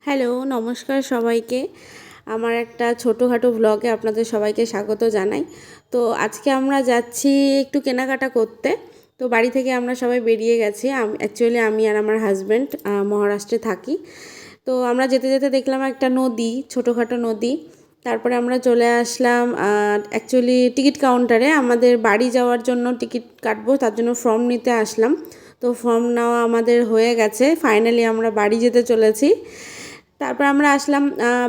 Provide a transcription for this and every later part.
Hello, নমস্কার সবাইকে। আমার একটা ছোটোখাটো ব্লগে আপনাদের সবাইকে স্বাগত জানাই। তো আজকে আমরা যাচ্ছি একটু কেনাকাটা করতে। তো বাড়ি থেকে আমরা সবাই বেরিয়ে গেছি। অ্যাকচুয়ালি আমি আর আমার হাজব্যান্ড মহারাষ্ট্রে থাকি। তো আমরা যেতে যেতে দেখলাম একটা নদী, ছোটোখাটো নদী। তারপরে আমরা চলে আসলাম অ্যাকচুয়ালি টিকিট কাউন্টারে। আমাদের বাড়ি যাওয়ার জন্য টিকিট কাটবো, তার জন্য ফর্ম নিতে আসলাম। তো ফর্ম নেওয়া আমাদের হয়ে গেছে, ফাইনালি আমরা বাড়ি যেতে চলেছি। তারপর আমরা আসলাম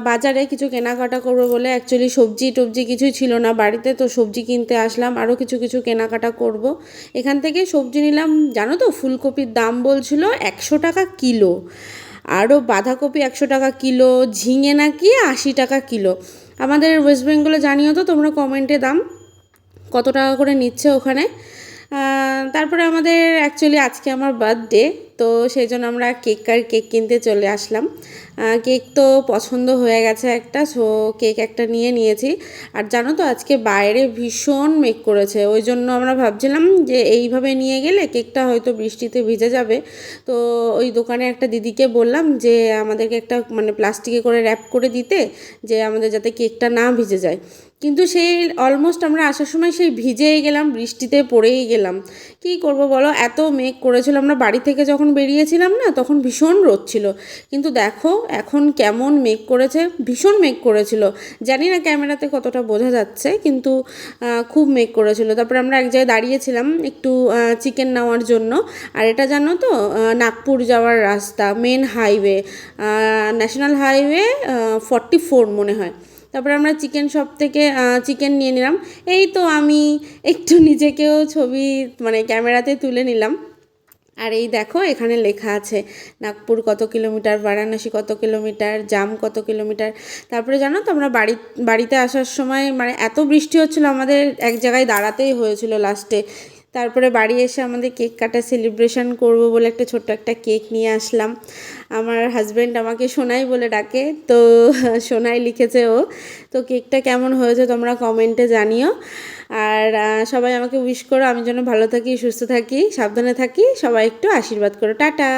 বাজারে কিছু কেনাকাটা করবো বলে। অ্যাকচুয়ালি সবজি টবজি কিছুই ছিল না বাড়িতে, তো সবজি কিনতে আসলাম, আরও কিছু কেনাকাটা করব। এখান থেকে সবজি নিলাম, জানো তো ফুলকপির দাম বলছিল 100 টাকা কিলো, আরও বাঁধাকপি 100 টাকা কিলো, ঝিঙে নাকি 80 টাকা কিলো। আমাদের ওয়েস্ট বেঙ্গলে জানিও তো তোমরা কমেন্টে দাম কত টাকা করে নিচ্ছে ওখানে। তারপরে আমাদের অ্যাকচুয়ালি আজকে আমার বার্থডে, তো সেই জন্য আমরা কেক কিনতে চলে আসলাম। কেক তো পছন্দ হয়ে গেছে একটা, সো কেক একটা নিয়েছি। আর জানো তো আজকে বাইরে ভীষণ মেঘ করেছে, ওই জন্য আমরা ভাবছিলাম যে এইভাবে নিয়ে গেলে কেকটা হয়তো বৃষ্টিতে ভিজে যাবে। তো ওই দোকানে একটা দিদিকে বললাম যে আমাদেরকে একটা মানে প্লাস্টিকে করে র্যাপ করে দিতে, যে আমাদের যাতে কেকটা না ভিজে যায়। কিন্তু সেই অলমোস্ট আমরা আসার সময় সেই ভিজেই গেলাম, বৃষ্টিতে পড়েই গেলাম। কী করব বলো, এত মেঘ করেছিল। আমরা বাড়ি থেকে যখন বেরিয়েছিলাম না, তখন ভীষণ রোদ ছিল, কিন্তু দেখো এখন কেমন মেঘ করেছে, ভীষণ মেঘ করেছিল। জানি না ক্যামেরাতে কতটা বোঝা যাচ্ছে, কিন্তু খুব মেঘ করেছিল। তারপরে আমরা এক জায়গায় দাঁড়িয়েছিলাম একটু চিকেন নেওয়ার জন্য। আর এটা জানো তো নাগপুর যাওয়ার রাস্তা, মেন হাইওয়ে, ন্যাশনাল হাইওয়ে 44 মনে হয়। তারপরে আমরা চিকেন শপ থেকে চিকেন নিয়ে নিলাম। এই তো আমি একটু নিজেকেও ছবি মানে ক্যামেরাতে তুলে নিলাম। আর এই দেখো এখানে লেখা আছে নাগপুর কত কিলোমিটার, বারাণসী কত কিলোমিটার, জাম কত কিলোমিটার। তারপরে জানো তো আমরা বাড়িতে আসার সময় মানে এত বৃষ্টি হচ্ছিলো, আমাদের এক জায়গায় দাঁড়াতেই হয়েছিল লাস্টে। তারপরে বাড়ি এসে আমাদের কেক কাটা সেলিব্রেশন করব বলে একটা ছোট্ট একটা কেক নিয়ে আসলাম। আমার হাজব্যান্ড আমাকে সোনাই বলে ডাকে, তো সোনাই লিখেছে ও। তো কেকটা কেমন হয়েছে তোমরা কমেন্টে জানিও। আর সবাই আমাকে উইশ করো, আমি যেন ভালো থাকি, সুস্থ থাকি, সাবধানে থাকি। সবাই একটু আশীর্বাদ করো। টাটা।